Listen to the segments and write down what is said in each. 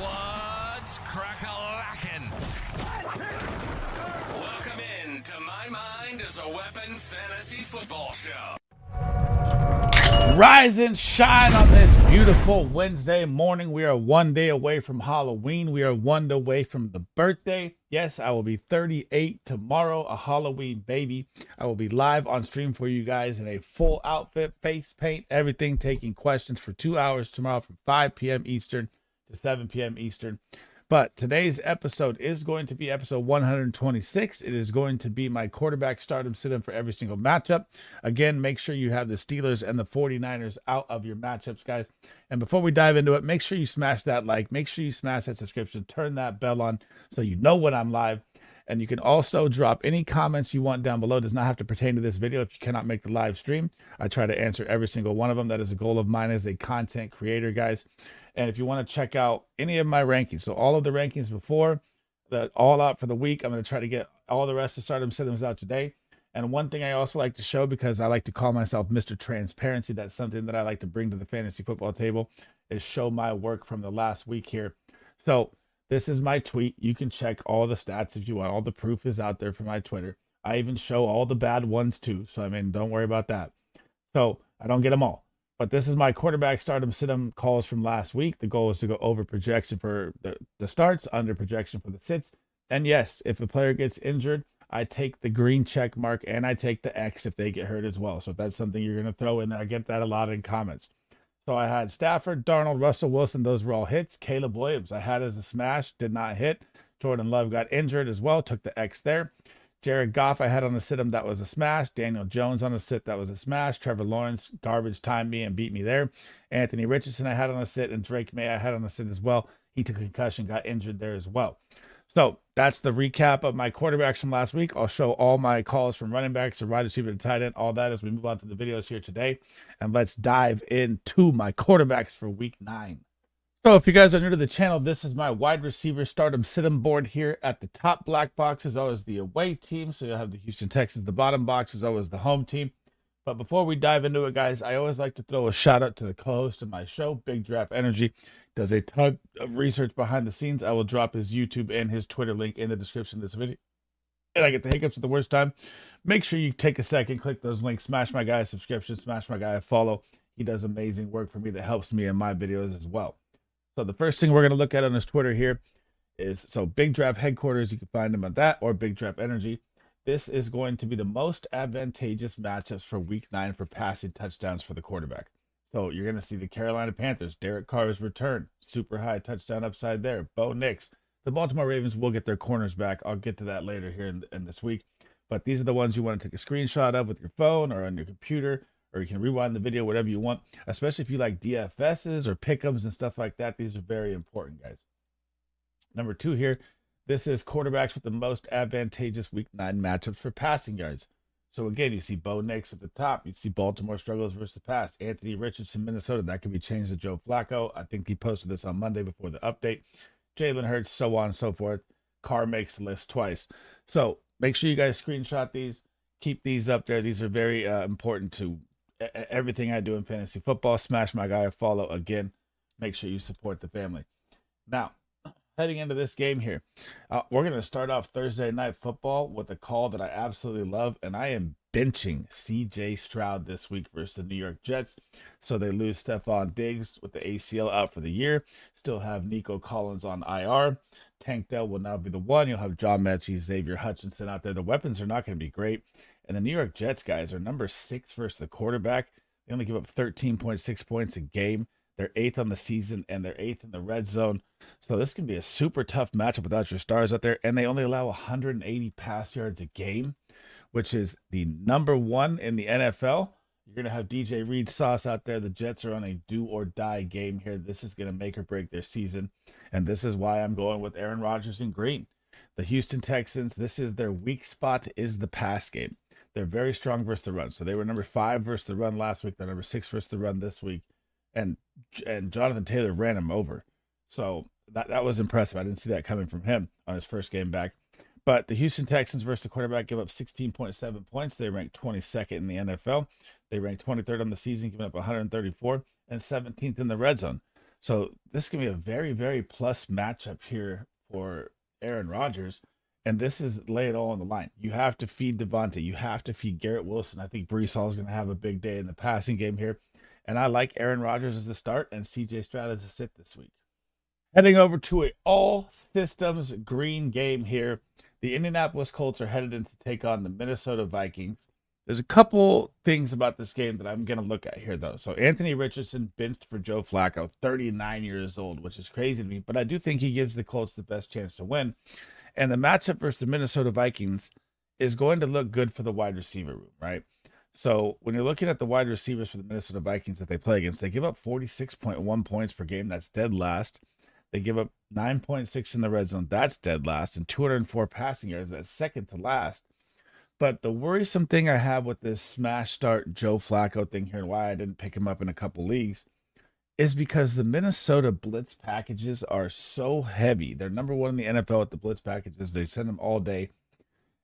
What's crack-a-lackin'? Welcome in to My Mind is a Weapon Fantasy Football Show. Rise and shine on this beautiful Wednesday morning. We are one day away from Halloween. We are one day away from the birthday. Yes, I will be 38 tomorrow, a Halloween baby. I will be live on stream for you guys in a full outfit, face paint, everything, taking questions for 2 hours tomorrow from 5 p.m. Eastern to 7 p.m. Eastern. But today's episode is going to be episode 126. It is going to be my quarterback stardom sit-in for every single matchup. Again, make sure you have the Steelers and the 49ers out of your matchups, guys. And before we dive into it, make sure you smash that like, make sure you smash that subscription, turn that bell on so you know when I'm live. And you can also drop any comments you want down below. It does not have to pertain to this video if you cannot make the live stream. I try to answer every single one of them. That is a goal of mine as a content creator, guys. And if you want to check out any of my rankings, so all of the rankings before, all out for the week, I'm going to try to get all the rest of stardom sit-ins out today. And one thing I also like to show, because I like to call myself Mr. Transparency, that's something that I like to bring to the fantasy football table, is show my work from the last week here. So this is my tweet. You can check all the stats if you want. All the proof is out there for my Twitter. I even show all the bad ones too. So, I mean, don't worry about that. So I don't get them all. But this is my quarterback stardom sit-in calls from last week. The goal is to go over projection for the starts, under projection for the sits. And yes, if a player gets injured, I take the green check mark and I take the X if they get hurt as well. So if that's something you're going to throw in there, I get that a lot in comments. So I had Stafford, Darnold, Russell Wilson. Those were all hits. Caleb Williams, I had as a smash, did not hit. Jordan Love got injured as well, took the X there. Jared Goff, I had on a sit-em, that was a smash. Daniel Jones on a sit, that was a smash. Trevor Lawrence, garbage timed me and beat me there. Anthony Richardson, I had on a sit, and Drake May, I had on a sit as well. He took a concussion, got injured there as well. So that's the recap of my quarterbacks from last week. I'll show all my calls from running backs to wide receiver to tight end, all that as we move on to the videos here today. And let's dive into my quarterbacks for week 9. So if you guys are new to the channel, this is my wide receiver stardom sit-em board here. At the top black box is always the away team. So you'll have the Houston Texans. The bottom box is always the home team. But before we dive into it, guys, I always like to throw a shout out to the co-host of my show, Big Draft Energy. Does a ton of research behind the scenes. I will drop his YouTube and his Twitter link in the description of this video. And I get the hiccups at the worst time. Make sure you take a second, click those links, smash my guy a subscription, smash my guy a follow. He does amazing work for me that helps me in my videos as well. So the first thing we're going to look at on his Twitter here is, so Big Draft Headquarters, you can find him on that, or Big Draft Energy. This is going to be the most advantageous matchups for week 9 for passing touchdowns for the quarterback. So you're going to see the Carolina Panthers, Derek Carr's return, super high touchdown upside there. Bo Nix. The Baltimore Ravens will get their corners back. I'll get to that later here in this week. But these are the ones you want to take a screenshot of with your phone or on your computer, or you can rewind the video, whatever you want, especially if you like DFSs or pick'ems and stuff like that. These are very important, guys. Number 2 here, this is quarterbacks with the most advantageous week 9 matchups for passing yards. So again, you see Bo Nix at the top. You see Baltimore struggles versus the pass. Anthony Richardson, Minnesota, that could be changed to Joe Flacco. I think he posted this on Monday before the update. Jalen Hurts, so on and so forth. Carr makes the list twice. So make sure you guys screenshot these. Keep these up there. These are very important to everything I do in fantasy football. Smash my guy a follow. Again, make sure you support the family. Now, heading into this game here, we're going to start off Thursday Night Football with a call that I absolutely love, and I am benching C.J. Stroud this week versus the New York Jets. So they lose Stephon Diggs with the ACL out for the year. Still have Nico Collins on IR. Tank Dell will now be the one. You'll have John Mechie, Xavier Hutchinson out there. The weapons are not going to be great. And the New York Jets, guys, are number 6 versus the quarterback. They only give up 13.6 points a game. They're 8th on the season, and they're 8th in the red zone. So this can be a super tough matchup without your stars out there. And they only allow 180 pass yards a game, which is the number 1 in the NFL. You're going to have DJ Reed sauce out there. The Jets are on a do-or-die game here. This is going to make or break their season. And this is why I'm going with Aaron Rodgers and Green. The Houston Texans, this is their weak spot, is the pass game. They're very strong versus the run. So they were number 5 versus the run last week. They're number 6 versus the run this week. And Jonathan Taylor ran him over. So that was impressive. I didn't see that coming from him on his first game back. But the Houston Texans versus the quarterback give up 16.7 points. They rank 22nd in the NFL. They rank 23rd on the season, giving up 134, and 17th in the red zone. So this can be a very, very plus matchup here for Aaron Rodgers. And this is lay it all on the line. You have to feed Devontae. You have to feed Garrett Wilson. I think Brees Hall is going to have a big day in the passing game here. And I like Aaron Rodgers as a start and CJ Stroud as a sit this week. Heading over to a all systems green game here. The Indianapolis Colts are headed in to take on the Minnesota Vikings. There's a couple things about this game that I'm going to look at here, though. So Anthony Richardson benched for Joe Flacco, 39 years old, which is crazy to me. But I do think he gives the Colts the best chance to win. And the matchup versus the Minnesota Vikings is going to look good for the wide receiver room, right? So when you're looking at the wide receivers for the Minnesota Vikings that they play against, they give up 46.1 points per game. That's dead last. They give up 9.6 in the red zone. That's dead last. And 204 passing yards. That's second to last. But the worrisome thing I have with this smash start Joe Flacco thing here and why I didn't pick him up in a couple leagues is because the Minnesota blitz packages are so heavy. They're number one in the NFL at the blitz packages. They send them all day.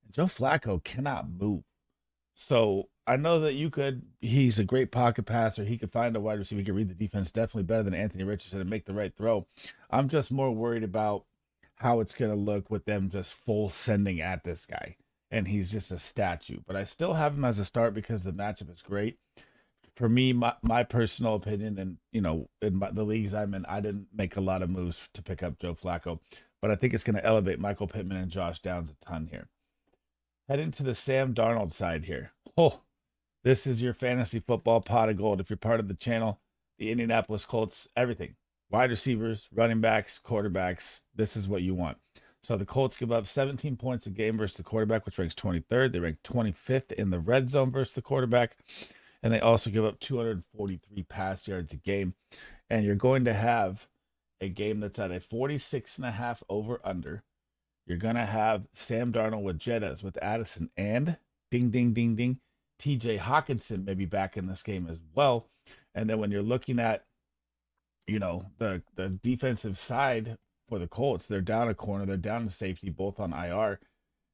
Joe Flacco cannot move. So I know that he's a great pocket passer. He could find a wide receiver. He could read the defense definitely better than Anthony Richardson and make the right throw. I'm just more worried about how it's going to look with them just full sending at this guy. And he's just a statue. But I still have him as a start because the matchup is great. For me, my personal opinion, and in the leagues I'm in, I didn't make a lot of moves to pick up Joe Flacco. But I think it's going to elevate Michael Pittman and Josh Downs a ton here. Heading to the Sam Darnold side here. Oh, this is your fantasy football pot of gold. If you're part of the channel, the Indianapolis Colts, everything. Wide receivers, running backs, quarterbacks. This is what you want. So the Colts give up 17 points a game versus the quarterback, which ranks 23rd. They rank 25th in the red zone versus the quarterback. And they also give up 243 pass yards a game. And you're going to have a game that's at a 46.5 over under. You're going to have Sam Darnold with Jettas, with Addison, and ding, ding, ding, ding, TJ Hawkinson maybe back in this game as well. And then when you're looking at, the defensive side for the Colts, they're down a corner, they're down a safety, both on IR.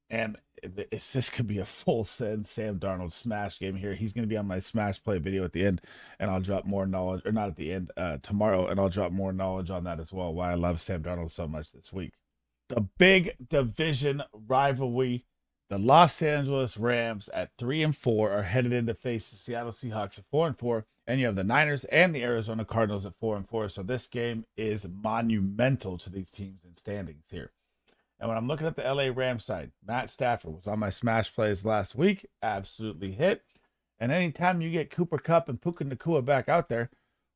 And this could be a full send Sam Darnold smash game here. He's going to be on my smash play video at the end, and I'll drop more knowledge, or not at the end, tomorrow, and I'll drop more knowledge on that as well, why I love Sam Darnold so much this week. The big division rivalry, the Los Angeles Rams at 3-4 are headed in to face the Seattle Seahawks at 4-4, and you have the Niners and the Arizona Cardinals at 4-4. So this game is monumental to these teams in standings here. And when I'm looking at the LA Rams side, Matt Stafford was on my smash plays last week, absolutely hit. And anytime you get Cooper Kupp and Puka Nacua back out there,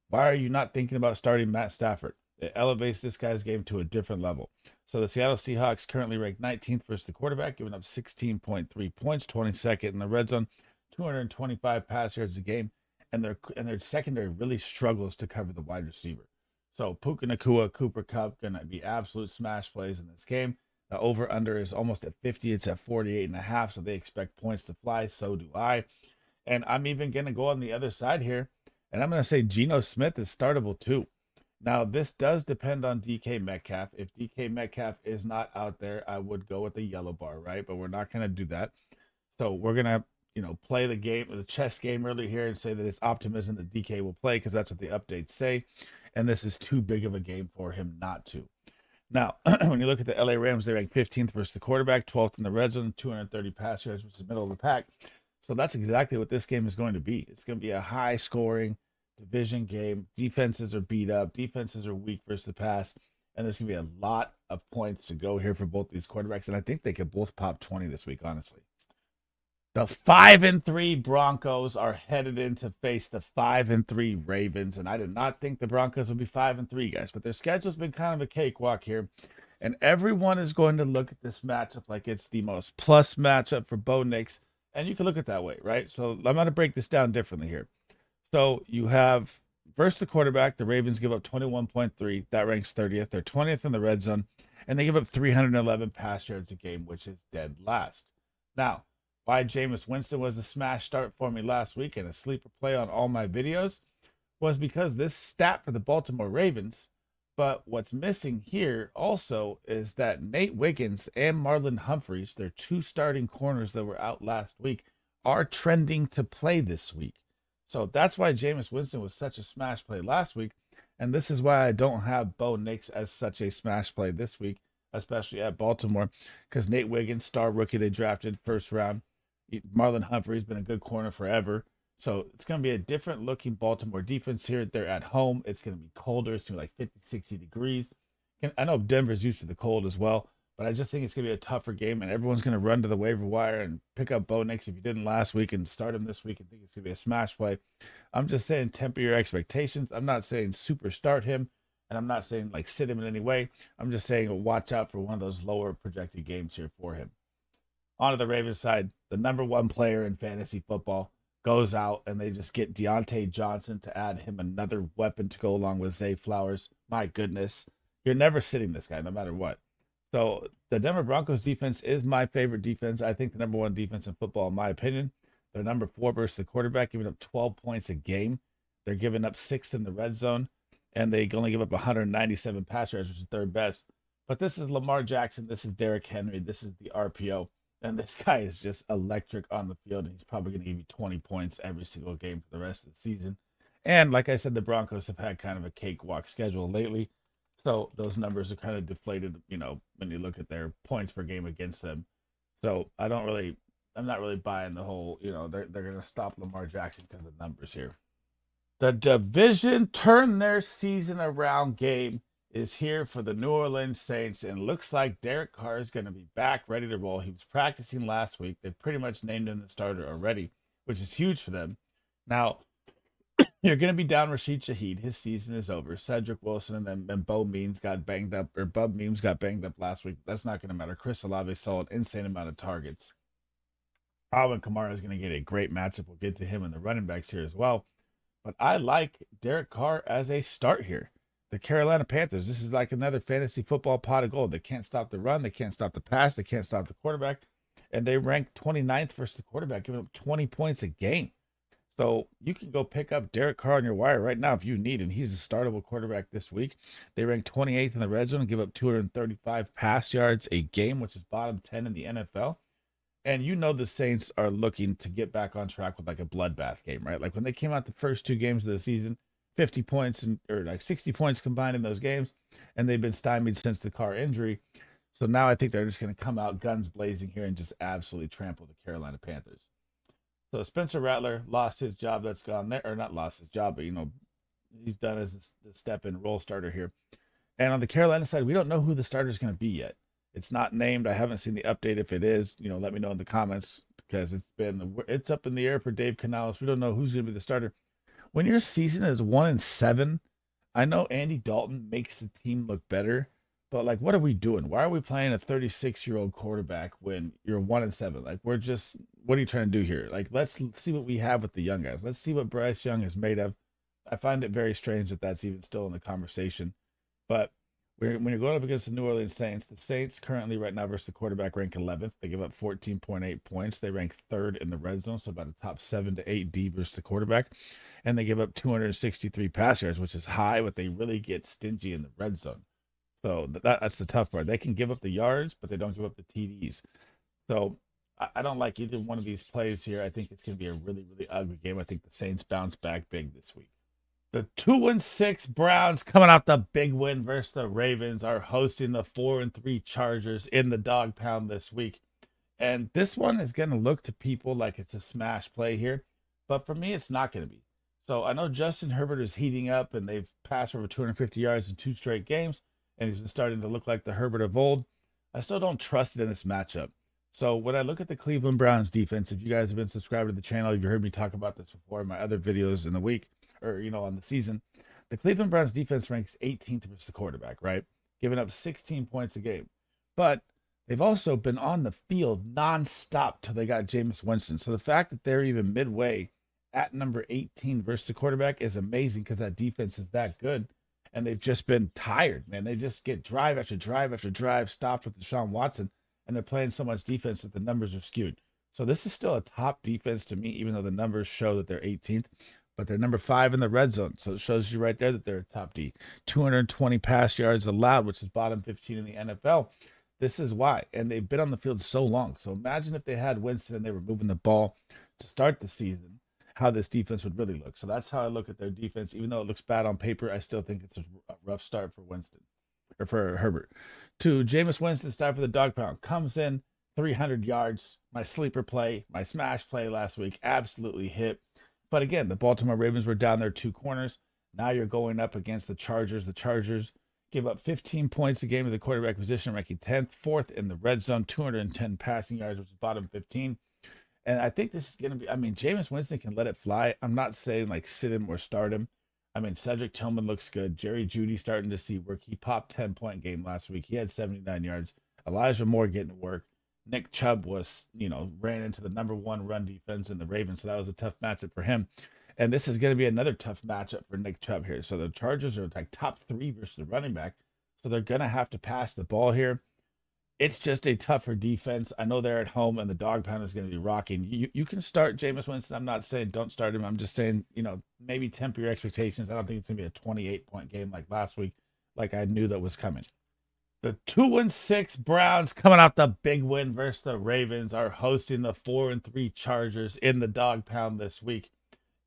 why are you not thinking about starting Matt Stafford? It elevates this guy's game to a different level. So the Seattle Seahawks currently ranked 19th versus the quarterback, giving up 16.3 points, 22nd in the red zone, 225 pass yards a game, and their secondary really struggles to cover the wide receiver. So Puka Nacua, Cooper Kupp going to be absolute smash plays in this game. The over-under is almost at 50. It's at 48.5, so they expect points to fly. So do I. And I'm even going to go on the other side here, and I'm going to say Geno Smith is startable too. Now, this does depend on DK Metcalf. If DK Metcalf is not out there, I would go with the yellow bar, right? But we're not going to do that. So we're going to, play the game, the chess game early here and say that it's optimism that DK will play because that's what the updates say. And this is too big of a game for him not to. Now, when you look at the LA Rams, they rank 15th versus the quarterback, 12th in the red zone, 230 pass yards, which is the middle of the pack. So that's exactly what this game is going to be. It's going to be a high-scoring division game. Defenses are beat up. Defenses are weak versus the pass. And there's going to be a lot of points to go here for both these quarterbacks. And I think they could both pop 20 this week, honestly. The 5-3 Broncos are headed in to face the 5-3 Ravens. And I did not think the Broncos would be 5-3, guys. But their schedule's been kind of a cakewalk here. And everyone is going to look at this matchup like it's the most plus matchup for Bo Nix. And you can look at it that way, right? So I'm going to break this down differently here. So you have versus the quarterback, the Ravens give up 21.3. That ranks 30th. They're 20th in the red zone. And they give up 311 pass yards a game, which is dead last. Now, why Jameis Winston was a smash start for me last week and a sleeper play on all my videos was because this stat for the Baltimore Ravens. But what's missing here also is that Nate Wiggins and Marlon Humphreys, their two starting corners that were out last week, are trending to play this week. So that's why Jameis Winston was such a smash play last week. And this is why I don't have Bo Nix as such a smash play this week, especially at Baltimore, because Nate Wiggins, star rookie they drafted first round. Marlon Humphrey's been a good corner forever. So it's going to be a different looking Baltimore defense here. They're at home. It's going to be colder. It's going to be like 50, 60 degrees. I know Denver's used to the cold as well, but I just think it's going to be a tougher game, and everyone's going to run to the waiver wire and pick up Bo Nix if you didn't last week and start him this week and think it's going to be a smash play. I'm just saying temper your expectations. I'm not saying super start him, and I'm not saying like sit him in any way. I'm just saying watch out for one of those lower projected games here for him. On to the Ravens side, the number one player in fantasy football goes out, and they just get Deontay Johnson to add him another weapon to go along with Zay Flowers. My goodness. You're never sitting this guy, no matter what. So the Denver Broncos defense is my favorite defense. I think the number one defense in football, in my opinion. They're number 4 versus the quarterback, giving up 12 points a game. They're giving up 6th in the red zone, and they only give up 197 pass yards, which is third best. But this is Lamar Jackson. This is Derrick Henry. This is the RPO. And this guy is just electric on the field, and he's probably going to give you 20 points every single game for the rest of the season. And like I said, the Broncos have had kind of a cakewalk schedule lately. So those numbers are kind of deflated, when you look at their points per game against them. So I'm not really buying the whole, they're going to stop Lamar Jackson because of numbers here. The division turn their season around game is here for the New Orleans Saints, and looks like Derek Carr is going to be back ready to roll. He was practicing last week. They've pretty much named him the starter already, which is huge for them. Now, you're going to be down Rashid Shaheed. His season is over. Cedric Wilson and Bub Means got banged up last week. That's not going to matter. Chris Olave saw an insane amount of targets. Alvin Kamara is going to get a great matchup. We'll get to him and the running backs here as well. But I like Derek Carr as a start here. The Carolina Panthers, this is like another fantasy football pot of gold. They can't stop the run. They can't stop the pass. They can't stop the quarterback. And they rank 29th versus the quarterback, giving up 20 points a game. So you can go pick up Derek Carr on your wire right now if you need, and he's a startable quarterback this week. They rank 28th in the red zone and give up 235 pass yards a game, which is bottom 10 in the NFL. And the Saints are looking to get back on track with like a bloodbath game, right? Like when they came out the first 2 games of the season, 50 points or like 60 points combined in those games, and they've been stymied since the Carr injury. So now I think they're just going to come out guns blazing here and just absolutely trample the Carolina Panthers. So Spencer Rattler lost his job. That's gone there, or not lost his job, but he's done as the step-in role starter here. And on the Carolina side, we don't know who the starter is going to be yet. It's not named. I haven't seen the update. If it is, let me know in the comments, because it's up in the air for Dave Canales. We don't know who's going to be the starter. When your season is 1-7, I know Andy Dalton makes the team look better, but like, what are we doing? Why are we playing a 36-year-old quarterback when you're 1-7? Like, what are you trying to do here? Like, let's see what we have with the young guys. Let's see what Bryce Young is made of. I find it very strange that that's even still in the conversation. But when you're going up against the New Orleans Saints, the Saints currently right now versus the quarterback rank 11th. They give up 14.8 points. They rank 3rd in the red zone, so about a top 7 to 8 D versus the quarterback. And they give up 263 pass yards, which is high, but they really get stingy in the red zone. So that's the tough part. They can give up the yards, but they don't give up the TDs. So I don't like either one of these plays here. I think it's going to be a really, really ugly game. I think the Saints bounce back big this week. The 2-6 Browns, coming off the big win versus the Ravens, are hosting the 4-3 Chargers in the dog pound this week. And this one is going to look to people like it's a smash play here. But for me, it's not going to be. So I know Justin Herbert is heating up, and they've passed over 250 yards in 2 straight games, and he's been starting to look like the Herbert of old. I still don't trust it in this matchup. So when I look at the Cleveland Browns defense, if you guys have been subscribed to the channel, you've heard me talk about this before in my other videos in the week, or on the season. The Cleveland Browns defense ranks 18th versus the quarterback, right? Giving up 16 points a game. But they've also been on the field nonstop till they got Jameis Winston. So the fact that they're even midway at number 18 versus the quarterback is amazing, because that defense is that good. And they've just been tired, man. They just get drive after drive after drive stopped with Deshaun Watson, and they're playing so much defense that the numbers are skewed. So this is still a top defense to me, even though the numbers show that they're 18th. But they're number 5 in the red zone. So it shows you right there that they're a top D. 220 pass yards allowed, which is bottom 15 in the NFL. This is why. And they've been on the field so long. So imagine if they had Winston and they were moving the ball to start the season. how this defense would really look. So that's how I look at their defense. Even though it looks bad on paper, I still think it's a rough start for Winston or for Herbert. To Jameis Winston, start for the dog pound. Comes in 300 yards. My sleeper play, my smash play last week absolutely hit. But again, the Baltimore Ravens were down their two corners. Now you're going up against the Chargers. The Chargers give up 15 points a game to the quarterback position, ranking 10th, fourth in the red zone, 210 passing yards, which is bottom 15. And I think this is going to be, Jameis Winston can let it fly. I'm not saying like sit him or start him. Cedric Tillman looks good. Jerry Jeudy starting to see work. He popped 10-point game last week. He had 79 yards. Elijah Moore getting work. Nick Chubb was, ran into the number one run defense in the Ravens. So that was a tough matchup for him. And this is going to be another tough matchup for Nick Chubb here. So the Chargers are like top 3 versus the running back. So they're going to have to pass the ball here. It's just a tougher defense. I know they're at home and the dog pound is going to be rocking. You can start Jameis Winston. I'm not saying don't start him. I'm just saying, maybe temper your expectations. I don't think it's going to be a 28-point game like last week, like I knew that was coming. The 2-6 Browns, coming off the big win versus the Ravens, are hosting the 4-3 Chargers in the dog pound this week.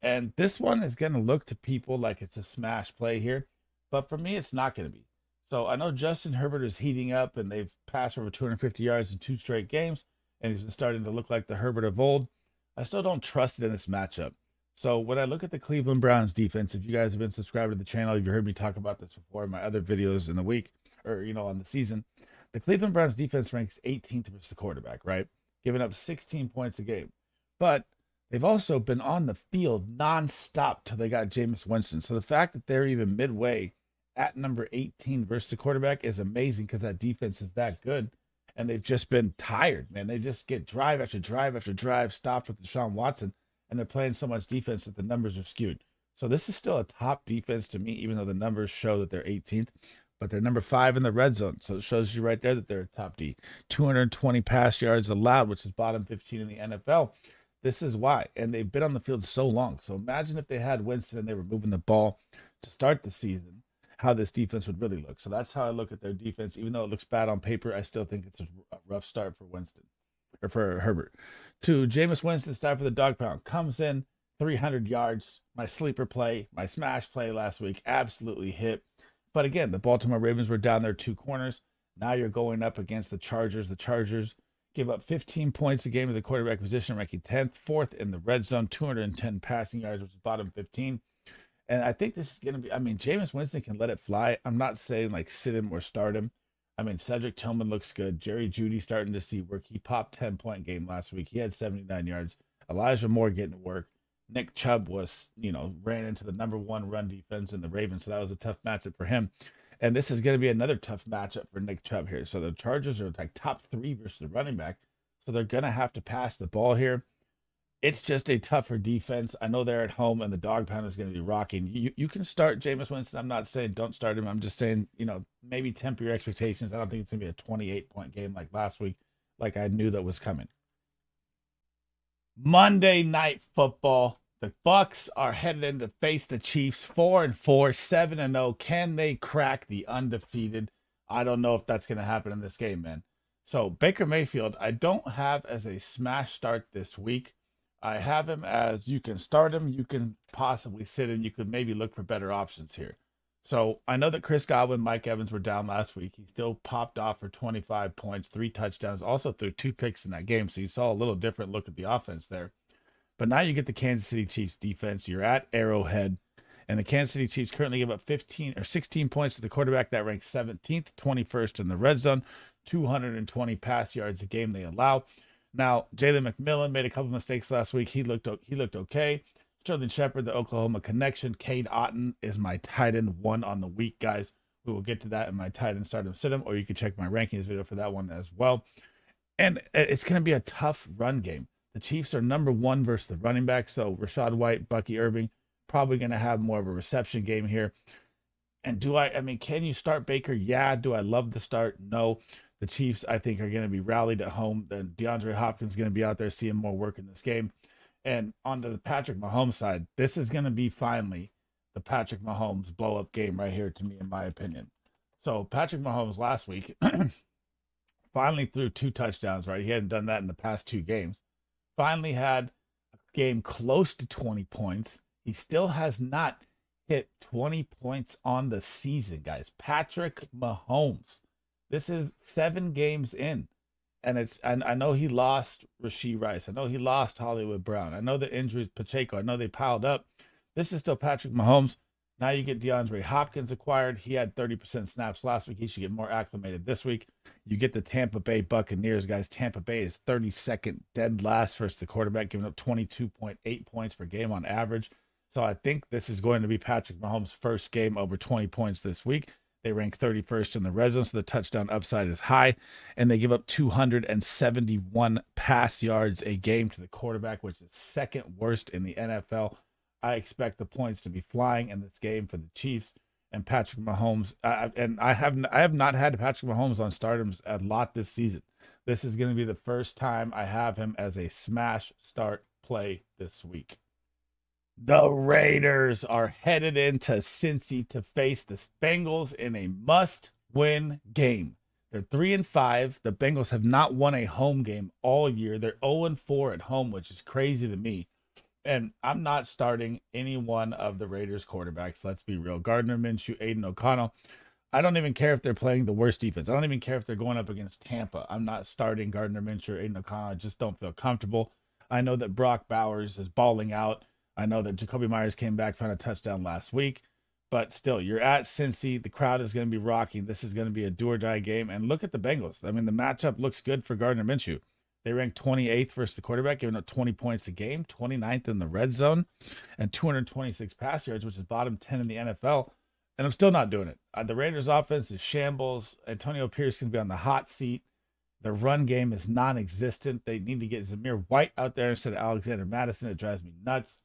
And this one is going to look to people like it's a smash play here. But for me, it's not going to be. So I know Justin Herbert is heating up, and they've passed over 250 yards in 2 straight games, and he's been starting to look like the Herbert of old. I still don't trust it in this matchup. So when I look at the Cleveland Browns defense, if you guys have been subscribed to the channel, you've heard me talk about this before in my other videos in the week or, on the season. The Cleveland Browns defense ranks 18th versus the quarterback, right? Giving up 16 points a game. But they've also been on the field nonstop till they got Jameis Winston. So the fact that they're even midway at number 18 versus the quarterback is amazing because that defense is that good. And they've just been tired, man. They just get drive after drive after drive stopped with Deshaun Watson, and they're playing so much defense that the numbers are skewed. So this is still a top defense to me, even though the numbers show that they're 18th. But they're number 5 in the red zone. So it shows you right there that they're a top D. 220 pass yards allowed, which is bottom 15 in the NFL. This is why. And they've been on the field so long. So imagine if they had Winston and they were moving the ball to start the season, how this defense would really look. So that's how I look at their defense. Even though it looks bad on paper, I still think it's a rough start for Winston or for Herbert. To Jameis Winston, start for the dog pound. Comes in 300 yards. My sleeper play, my smash play last week absolutely hit. But again, the Baltimore Ravens were down their two corners. Now you're going up against the Chargers. The Chargers give up 15 points a game to the quarterback position, ranking 10th, fourth in the red zone, 210 passing yards, which is bottom 15. And I think this is going to be, Jameis Winston can let it fly. I'm not saying like sit him or start him. Cedric Tillman looks good. Jerry Jeudy starting to see work. He popped 10-point game last week. He had 79 yards. Elijah Moore getting work. Nick Chubb was, ran into the number one run defense in the Ravens. So that was a tough matchup for him. And this is going to be another tough matchup for Nick Chubb here. So the Chargers are like top 3 versus the running back. So they're going to have to pass the ball here. It's just a tougher defense. I know they're at home and the dog pound is going to be rocking. You can start Jameis Winston. I'm not saying don't start him. I'm just saying, maybe temper your expectations. I don't think it's going to be a 28-point game like last week, like I knew that was coming. Monday Night Football. The Bucs are headed in to face the Chiefs, 4-4, 7-0. Can they crack the undefeated? I don't know if that's going to happen in this game, man. So Baker Mayfield, I don't have as a smash start this week. I have him as you can start him, you can possibly sit him, you could maybe look for better options here. So I know that Chris Godwin, Mike Evans were down last week. He still popped off for 25 points, 3 touchdowns, also threw 2 picks in that game. So you saw a little different look at the offense there. But now you get the Kansas City Chiefs defense. You're at Arrowhead, and the Kansas City Chiefs currently give up 15 or 16 points to the quarterback that ranks 17th, 21st in the red zone, 220 pass yards a game they allow. Now, Jalen McMillan made a couple mistakes last week. He looked okay. Sterling Shepard, the Oklahoma connection. Cade Otton is my tight end 1 on the week, guys. We will get to that in my tight end start him, sit him, or you can check my rankings video for that one as well. And it's going to be a tough run game. The Chiefs are number 1 versus the running back, so Rashad White, Bucky Irving, probably going to have more of a reception game here. And can you start Baker? Yeah. Do I love the start? No. The Chiefs, I think, are going to be rallied at home. Then DeAndre Hopkins is going to be out there seeing more work in this game. And on the Patrick Mahomes side, this is going to be finally the Patrick Mahomes blow-up game right here to me, in my opinion. So Patrick Mahomes last week finally threw 2 touchdowns, right? He hadn't done that in the past 2 games. Finally had a game close to 20 points. He still has not hit 20 points on the season, guys. Patrick Mahomes. This is 7 games in. And I know he lost Rashee Rice. I know he lost Hollywood Brown. I know the injuries, Pacheco. I know they piled up. This is still Patrick Mahomes. Now you get DeAndre Hopkins acquired. He had 30% snaps last week. He should get more acclimated this week. You get the Tampa Bay Buccaneers, guys. Tampa Bay is 32nd dead last versus the quarterback, giving up 22.8 points per game on average. So I think this is going to be Patrick Mahomes' first game over 20 points this week. They rank 31st in the red zone, so the touchdown upside is high. And they give up 271 pass yards a game to the quarterback, which is second worst in the NFL. I expect the points to be flying in this game for the Chiefs and Patrick Mahomes. I have not had Patrick Mahomes on stardoms a lot this season. This is going to be the first time I have him as a smash start play this week. The Raiders are headed into Cincy to face the Bengals in a must-win game. They're 3-5. The Bengals have not won a home game all year. They're 0-4 at home, which is crazy to me. And I'm not starting any one of the Raiders quarterbacks. Let's be real. Gardner Minshew, Aiden O'Connell. I don't even care if they're playing the worst defense. I don't even care if they're going up against Tampa. I'm not starting Gardner Minshew or Aiden O'Connell. I just don't feel comfortable. I know that Brock Bowers is balling out. I know that Jacoby Myers came back, found a touchdown last week. But still, you're at Cincy. The crowd is going to be rocking. This is going to be a do-or-die game. And look at the Bengals. I mean, the matchup looks good for Gardner Minshew. They ranked 28th versus the quarterback, giving up 20 points a game, 29th in the red zone, and 226 pass yards, which is bottom 10 in the NFL. And I'm still not doing it. The Raiders' offense is shambles. Antonio Pierce can be on the hot seat. Their run game is non-existent. They need to get Zamir White out there instead of Alexander Madison. It drives me nuts,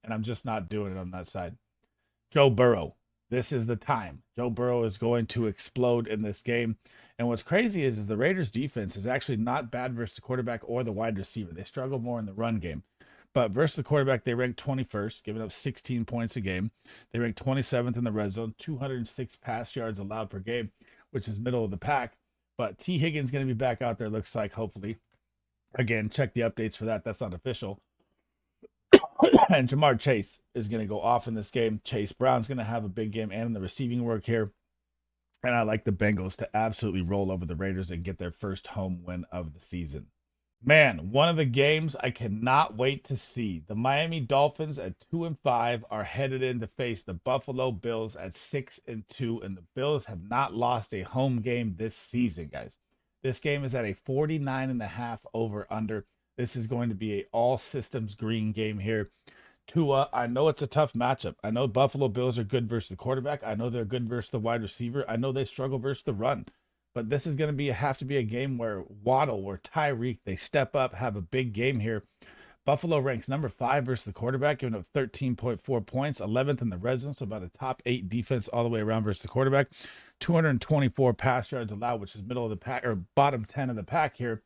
and I'm just not doing it on that side. Joe Burrow. This is the time. Joe Burrow is going to explode in this game. And what's crazy is the Raiders defense is actually not bad versus the quarterback or the wide receiver. They struggle more in the run game. But versus the quarterback, they rank 21st, giving up 16 points a game. They rank 27th in the red zone, 206 pass yards allowed per game, which is middle of the pack. But T. Higgins going to be back out there, looks like, hopefully. Again, check the updates for that. That's not official. And Jamar Chase is going to go off in this game. Chase Brown's going to have a big game and in the receiving work here. And I like the Bengals to absolutely roll over the Raiders and get their first home win of the season. Man, one of the games I cannot wait to see. The Miami Dolphins at 2-5 are headed in to face the Buffalo Bills at 6-2. And the Bills have not lost a home game this season, guys. This game is at a 49.5 over-under. This is going to be a all systems green game here. Tua, I know it's a tough matchup. I know Buffalo Bills are good versus the quarterback. I know they're good versus the wide receiver. I know they struggle versus the run. But this is going to have to be a game where Waddle or Tyreek, they step up, have a big game here. Buffalo ranks number 5 versus the quarterback, giving up 13.4 points, 11th in the red zone, so about a top 8 defense all the way around versus the quarterback. 224 pass yards allowed, which is middle of the pack or bottom 10 of the pack here.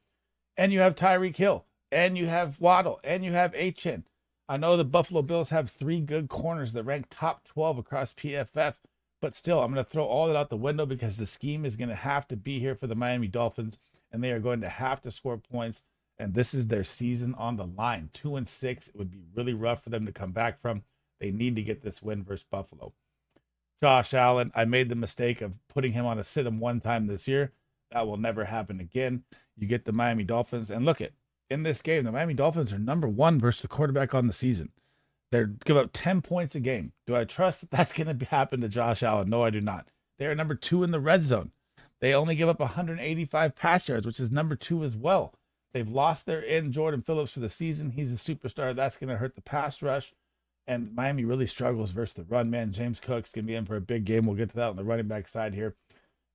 And you have Tyreek Hill, and you have Waddle, and you have Achane. I know the Buffalo Bills have 3 good corners that rank top 12 across PFF, but still, I'm going to throw all that out the window because the scheme is going to have to be here for the Miami Dolphins, and they are going to have to score points, and this is their season on the line. 2-6, it would be really rough for them to come back from. They need to get this win versus Buffalo. Josh Allen, I made the mistake of putting him on a sit-em one time this year. That will never happen again. You get the Miami Dolphins, and look at in this game, the Miami Dolphins are number 1 versus the quarterback on the season. They give up 10 points a game. Do I trust that that's going to happen to Josh Allen? No, I do not. They are number 2 in the red zone. They only give up 185 pass yards, which is number 2 as well. They've lost their end, Jordan Phillips, for the season. He's a superstar. That's going to hurt the pass rush. And Miami really struggles versus the run, man. James Cook's going to be in for a big game. We'll get to that on the running back side here.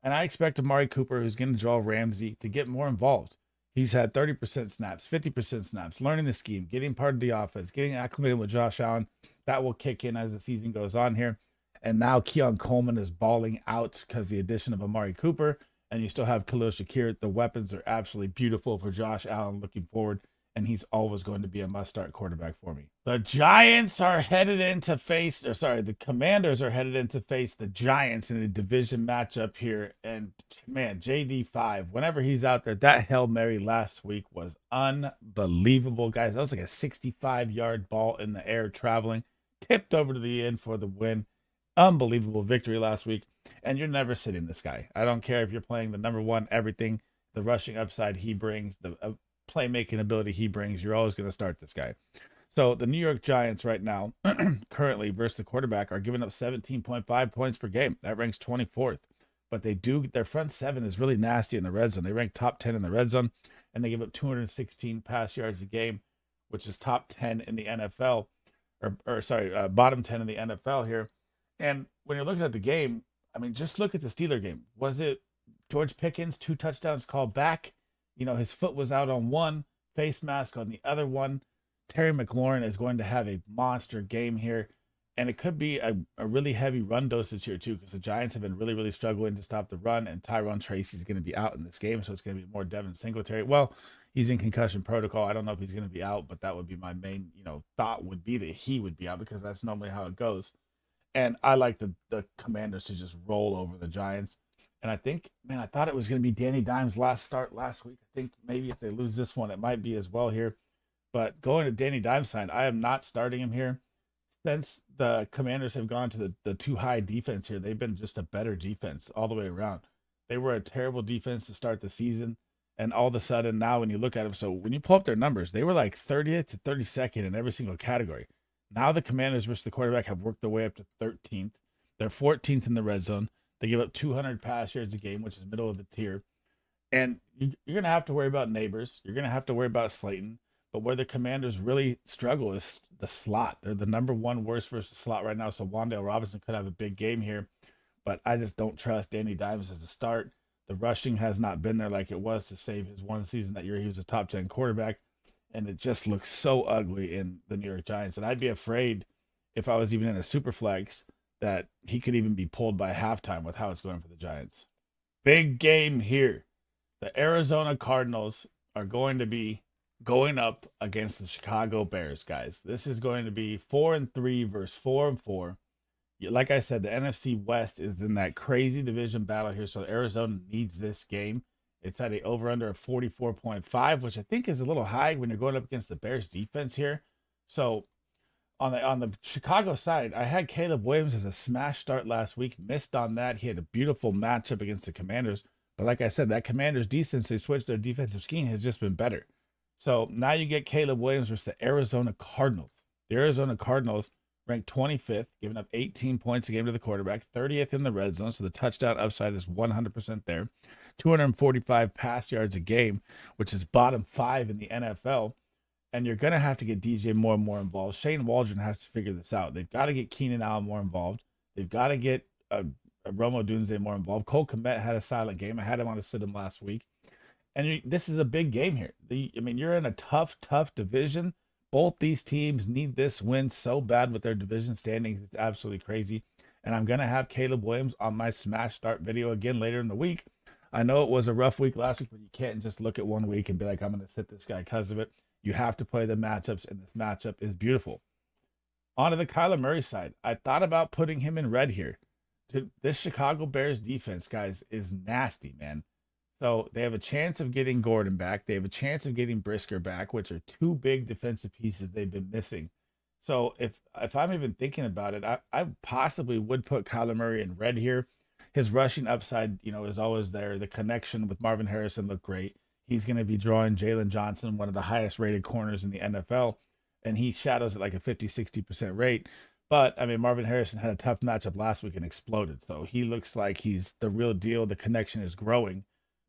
And I expect Amari Cooper, who's going to draw Ramsey, to get more involved. He's had 30% snaps, 50% snaps, learning the scheme, getting part of the offense, getting acclimated with Josh Allen. That will kick in as the season goes on here. And now Keon Coleman is balling out because the addition of Amari Cooper. And you still have Khalil Shakir. The weapons are absolutely beautiful for Josh Allen. Looking forward. and he's always going to be a must-start quarterback for me. The Giants are headed in to face, or sorry, the Commanders are headed in to face the Giants in a division matchup here. And man, JD5, whenever he's out there, that Hail Mary last week was unbelievable, guys. That was like a 65-yard ball in the air traveling, tipped over to the end for the win. Unbelievable victory last week. And you're never sitting this guy. I don't care if you're playing the number one, everything, the rushing upside he brings, the playmaking ability he brings, you're always going to start this guy. So the New York Giants right now, currently versus the quarterback, are giving up 17.5 points per game. That ranks 24th. But their front seven is really nasty in the red zone. They rank top 10 in the red zone, and they give up 216 pass yards a game, which is top 10 in the NFL, bottom 10 in the NFL here. And when you're looking at the game, I mean, just look at the Steeler game. Was it George Pickens, 2 touchdowns called back? You know, his foot was out on one, face mask on the other one. Terry McLaurin is going to have a monster game here. And it could be a really heavy run dosage here, too, because the Giants have been really, really struggling to stop the run. And Tyrone Tracy is going to be out in this game, so it's going to be more Devin Singletary. Well, he's in concussion protocol. I don't know if he's going to be out, but that would be my main, thought would be that he would be out, because that's normally how it goes. And I like the Commanders to just roll over the Giants. And I think, I thought it was going to be Danny Dimes' last start last week. I think maybe if they lose this one, it might be as well here. But going to Danny Dimes' side, I am not starting him here. Since the Commanders have gone to the too high defense here, they've been just a better defense all the way around. They were a terrible defense to start the season. And all of a sudden now when you look at them, so when you pull up their numbers, they were like 30th to 32nd in every single category. Now the Commanders versus the quarterback have worked their way up to 13th. They're 14th in the red zone. They give up 200 pass yards a game, which is middle of the tier. And you're going to have to worry about Neighbors. You're going to have to worry about Slayton. But where the Commanders really struggle is the slot. They're the number one worst versus slot right now. So Wan'Dale Robinson could have a big game here. But I just don't trust Danny Dimes as a start. The rushing has not been there like it was to save his one season that year. He was a top 10 quarterback. And it just looks so ugly in the New York Giants. And I'd be afraid if I was even in a super flex that he could even be pulled by halftime with how it's going for the Giants. Big game here. The Arizona Cardinals are going to be going up against the Chicago Bears, guys. This is going to be 4-3 versus 4-4. Like I said, the NFC West is in that crazy division battle here. So Arizona needs this game. It's at a over-under of 44.5, which I think is a little high when you're going up against the Bears defense here. So on the Chicago side, I had Caleb Williams as a smash start last week. Missed on that. He had a beautiful matchup against the Commanders. But like I said, that Commanders defense, they switched their defensive scheme, has just been better. So now you get Caleb Williams versus the Arizona Cardinals. The Arizona Cardinals ranked 25th, giving up 18 points a game to the quarterback, 30th in the red zone. So the touchdown upside is 100% there. 245 pass yards a game, which is bottom 5 in the NFL. And you're going to have to get DJ Moore more involved. Shane Waldron has to figure this out. They've got to get Keenan Allen more involved. They've got to get Romo Dunze more involved. Cole Kmet had a silent game. I had him on a sit-em last week. And this is a big game here. You're in a tough division. Both these teams need this win so bad with their division standings. It's absolutely crazy. And I'm going to have Caleb Williams on my smash start video again later in the week. I know it was a rough week last week, but you can't just look at one week and be like, I'm going to sit this guy because of it. You have to play the matchups, and this matchup is beautiful. On to the Kyler Murray side. I thought about putting him in red here. This Chicago Bears defense, guys, is nasty, man. So they have a chance of getting Gordon back. They have a chance of getting Brisker back, which are two big defensive pieces they've been missing. So if I'm even thinking about it, I possibly would put Kyler Murray in red here. His rushing upside, is always there. The connection with Marvin Harrison looked great. He's going to be drawing Jalen Johnson, one of the highest rated corners in the NFL, and he shadows at like a 50-60% rate. But, Marvin Harrison had a tough matchup last week and exploded. So he looks like he's the real deal. The connection is growing.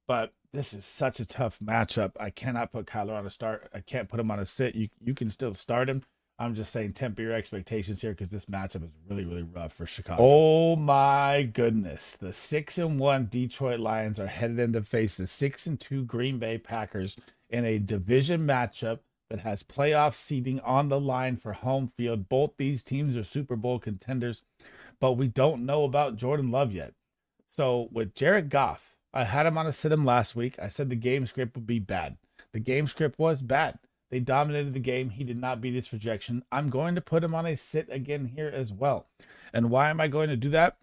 But this is such a tough matchup. I cannot put Kyler on a start. I can't put him on a sit. You can still start him. I'm just saying temper your expectations here because this matchup is really, really rough for Chicago. Oh, my goodness. The 6-1 Detroit Lions are headed in to face the 6-2 Green Bay Packers in a division matchup that has playoff seeding on the line for home field. Both these teams are Super Bowl contenders, but we don't know about Jordan Love yet. So with Jared Goff, I had him on a sit-em last week. I said the game script would be bad. The game script was bad. They dominated the game. He did not beat his projection. I'm going to put him on a sit again here as well. And why am I going to do that?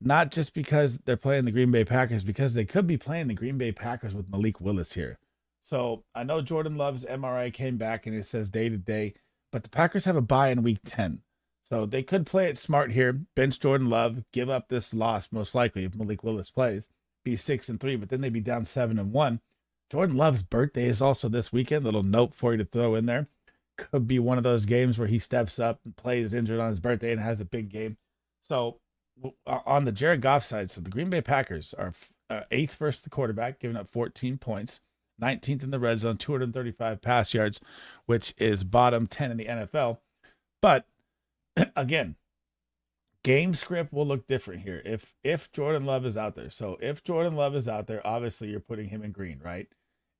Not just because they're playing the Green Bay Packers, because they could be playing the Green Bay Packers with Malik Willis here. So I know Jordan Love's MRI came back and it says day to day, but the Packers have a bye in week 10. So they could play it smart here, bench Jordan Love, give up this loss most likely if Malik Willis plays, be 6-3, but then they'd be down 7-1. Jordan Love's birthday is also this weekend. Little note for you to throw in there. Could be one of those games where he steps up and plays injured on his birthday and has a big game. So on the Jared Goff side, so the Green Bay Packers are 8th versus the quarterback, giving up 14 points, 19th in the red zone, 235 pass yards, which is bottom 10 in the NFL. But again, game script will look different here if Jordan Love is out there. So if Jordan Love is out there, obviously you're putting him in green, right?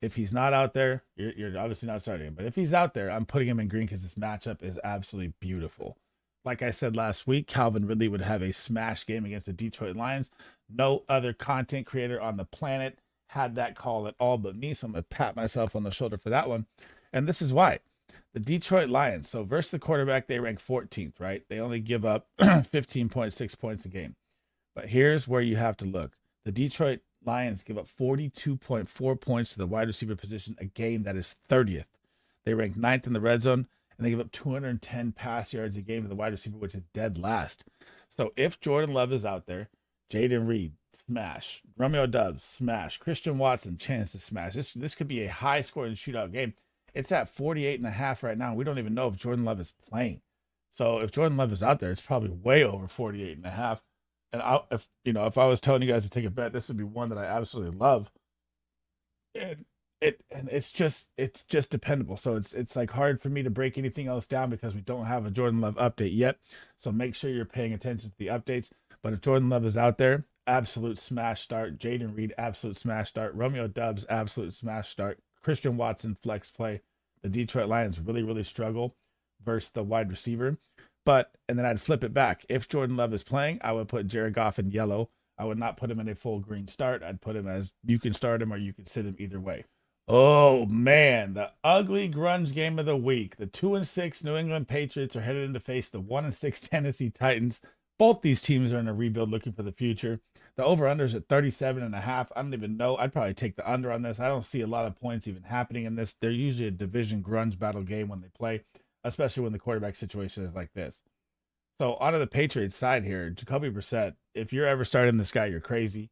If he's not out there, you're obviously not starting him. But if he's out there, I'm putting him in green because this matchup is absolutely beautiful. Like I said last week, Calvin Ridley would have a smash game against the Detroit Lions. No other content creator on the planet had that call at all but me, so I'm going to pat myself on the shoulder for that one. And this is why. The Detroit Lions, so versus the quarterback, they rank 14th, right? They only give up 15.6 points a game. But here's where you have to look. The Detroit Lions give up 42.4 points to the wide receiver position, a game that is 30th. They rank 9th in the red zone, and they give up 210 pass yards a game to the wide receiver, which is dead last. So if Jordan Love is out there, Jaden Reed, smash. Romeo Doubs, smash. Christian Watson, chance to smash. This could be a high-scoring shootout game. It's at 48.5 right now. We don't even know if Jordan Love is playing. So if Jordan Love is out there, it's probably way over 48.5. And if I was telling you guys to take a bet, this would be one that I absolutely love. And it's just dependable. So it's like hard for me to break anything else down because we don't have a Jordan Love update yet. So make sure you're paying attention to the updates. But if Jordan Love is out there, absolute smash start. Jaden Reed, absolute smash start. Romeo Doubs, absolute smash start. Christian Watson, flex play. The Detroit Lions really, really struggle versus the wide receiver. And then I'd flip it back. If Jordan Love is playing, I would put Jared Goff in yellow. I would not put him in a full green start. I'd put him as you can start him or you can sit him either way. Oh, man, the ugly grunge game of the week. The 2-6 New England Patriots are headed in to face the 1-6 Tennessee Titans. Both these teams are in a rebuild looking for the future. The over-under is at 37.5. I don't even know. I'd probably take the under on this. I don't see a lot of points even happening in this. They're usually a division grunge battle game when they play, especially when the quarterback situation is like this. So onto the Patriots side here, Jacoby Brissett. If you're ever starting this guy, you're crazy.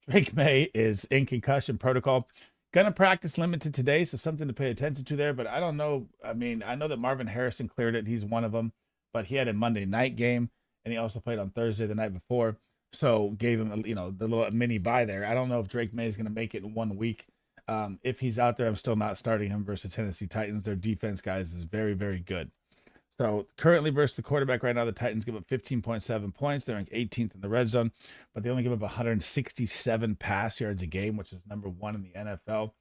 Drake May is in concussion protocol. Gonna practice limited today, so something to pay attention to there. But I don't know. I mean, I know that Marvin Harrison cleared it. He's one of them. But he had a Monday night game, and he also played on Thursday the night before. So gave him, the little mini bye there. I don't know if Drake May is going to make it in 1 week. If he's out there, I'm still not starting him versus Tennessee Titans. Their defense, guys, is very, very good. So currently versus the quarterback right now, the Titans give up 15.7 points. They're ranked 18th in the red zone, but they only give up 167 pass yards a game, which is number 1 in the NFL.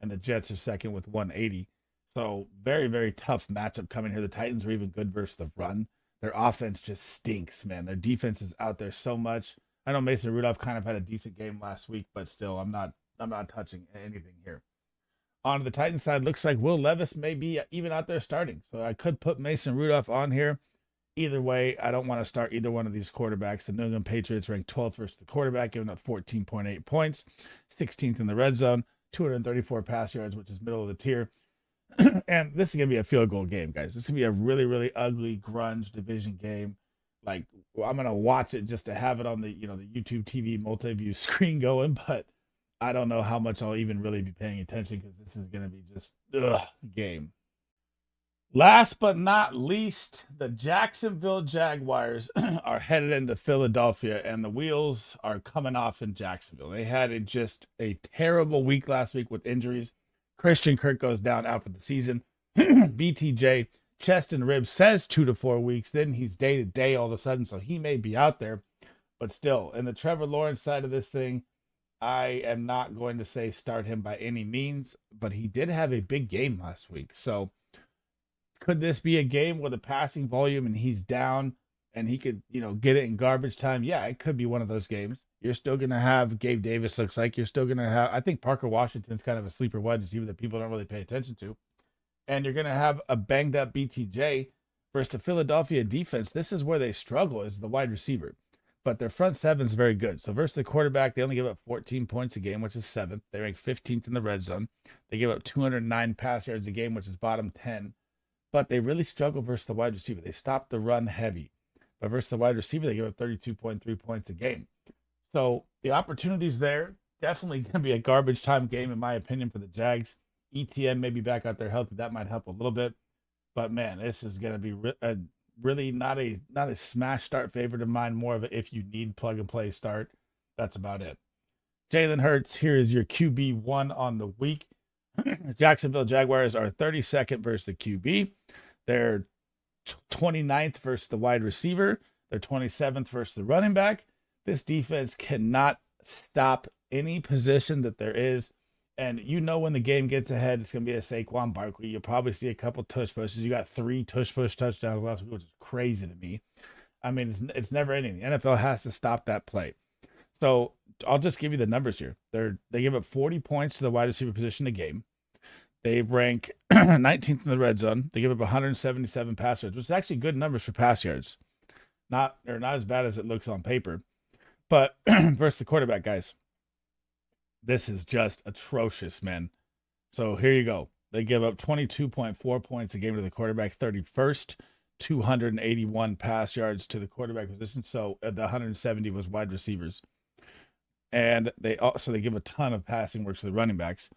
And the Jets are second with 180. So very, very tough matchup coming here. The Titans are even good versus the run. Their offense just stinks, man. Their defense is out there so much. I know Mason Rudolph kind of had a decent game last week, but still, I'm not touching anything here. On the Titans side, looks like Will Levis may be even out there starting. So I could put Mason Rudolph on here. Either way, I don't want to start either one of these quarterbacks. The New England Patriots ranked 12th versus the quarterback, giving up 14.8 points, 16th in the red zone, 234 pass yards, which is middle of the tier. And this is going to be a field goal game, guys. This is going to be a really, really ugly grunge division game. Like, I'm going to watch it just to have it on the, the YouTube TV multi-view screen going, but I don't know how much I'll even really be paying attention because this is going to be just game. Last but not least, the Jacksonville Jaguars are headed into Philadelphia, and the wheels are coming off in Jacksonville. They had just a terrible week last week with injuries. Christian Kirk goes down out for the season. BTJ, chest and ribs, says 2 to 4 weeks. Then he's day to day all of a sudden, so he may be out there. But still, in the Trevor Lawrence side of this thing, I am not going to say start him by any means, but he did have a big game last week. So could this be a game with a passing volume and he's down and he could, get it in garbage time? Yeah, it could be one of those games. You're still going to have Gabe Davis, looks like. You're still going to have, I think Parker Washington's kind of a sleeper wide receiver that people don't really pay attention to. and you're going to have a banged up BTJ versus the Philadelphia defense. This is where they struggle, is the wide receiver. But their front seven is very good. So versus the quarterback, they only give up 14 points a game, which is 7th. They rank 15th in the red zone. They give up 209 pass yards a game, which is bottom 10. But they really struggle versus the wide receiver. They stop the run heavy. But versus the wide receiver, they give up 32.3 points a game. So the opportunities there, definitely going to be a garbage time game, in my opinion, for the Jags. ETN may be back out there healthy. That might help a little bit. But, man, this is going to be really not a smash start favorite of mine. More of a if you need plug-and-play start. That's about it. Jalen Hurts, here is your QB1 on the week. Jacksonville Jaguars are 32nd versus the QB. They're 29th versus the wide receiver. They're 27th versus the running back. This defense cannot stop any position that there is. And you know when the game gets ahead, it's going to be a Saquon Barkley. You'll probably see a couple tush pushes. You got 3 tush push touchdowns last week, which is crazy to me. I mean, it's never ending. The NFL has to stop that play. So I'll just give you the numbers here. They give up 40 points to the wide receiver position a game. They rank 19th in the red zone. They give up 177 pass yards, which is actually good numbers for pass yards. Not as bad as it looks on paper. But versus the quarterback, guys, this is just atrocious, man. So here you go. They give up 22.4 points a game to the quarterback, 31st, 281 pass yards to the quarterback position. So the 170 was wide receivers. And they give a ton of passing work to the running backs.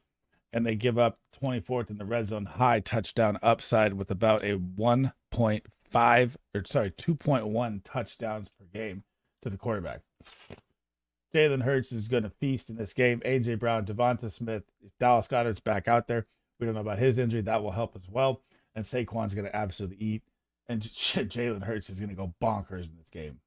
And they give up 24th in the red zone, high touchdown upside with about a 2.1 touchdowns per game to the quarterback. Jalen Hurts is going to feast in this game. A.J. Brown, Devonta Smith, Dallas Goedert's back out there. We don't know about his injury. That will help as well. And Saquon's going to absolutely eat. And Jalen Hurts is going to go bonkers in this game.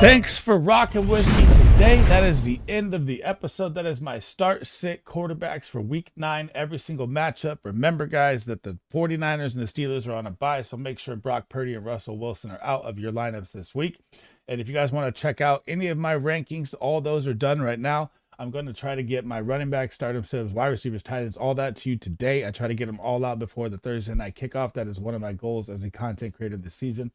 Thanks for rocking with me today. That is the end of the episode. That is my start-sit quarterbacks for week 9, every single matchup. Remember, guys, that the 49ers and the Steelers are on a bye, so make sure Brock Purdy and Russell Wilson are out of your lineups this week. And if you guys want to check out any of my rankings, all those are done right now. I'm going to try to get my running back, stardom subs, wide receivers, tight ends, all that to you today. I try to get them all out before the Thursday night kickoff. That is one of my goals as a content creator this season.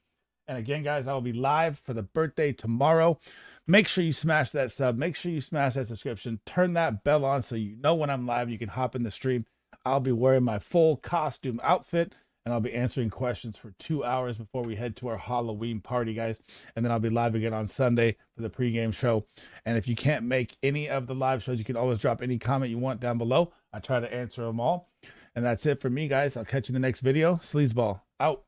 And again, guys, I will be live for the birthday tomorrow. Make sure you smash that sub. Make sure you smash that subscription. Turn that bell on so you know when I'm live. You can hop in the stream. I'll be wearing my full costume outfit, and I'll be answering questions for 2 hours before we head to our Halloween party, guys. And then I'll be live again on Sunday for the pregame show. And if you can't make any of the live shows, you can always drop any comment you want down below. I try to answer them all. And that's it for me, guys. I'll catch you in the next video. SleezBall out.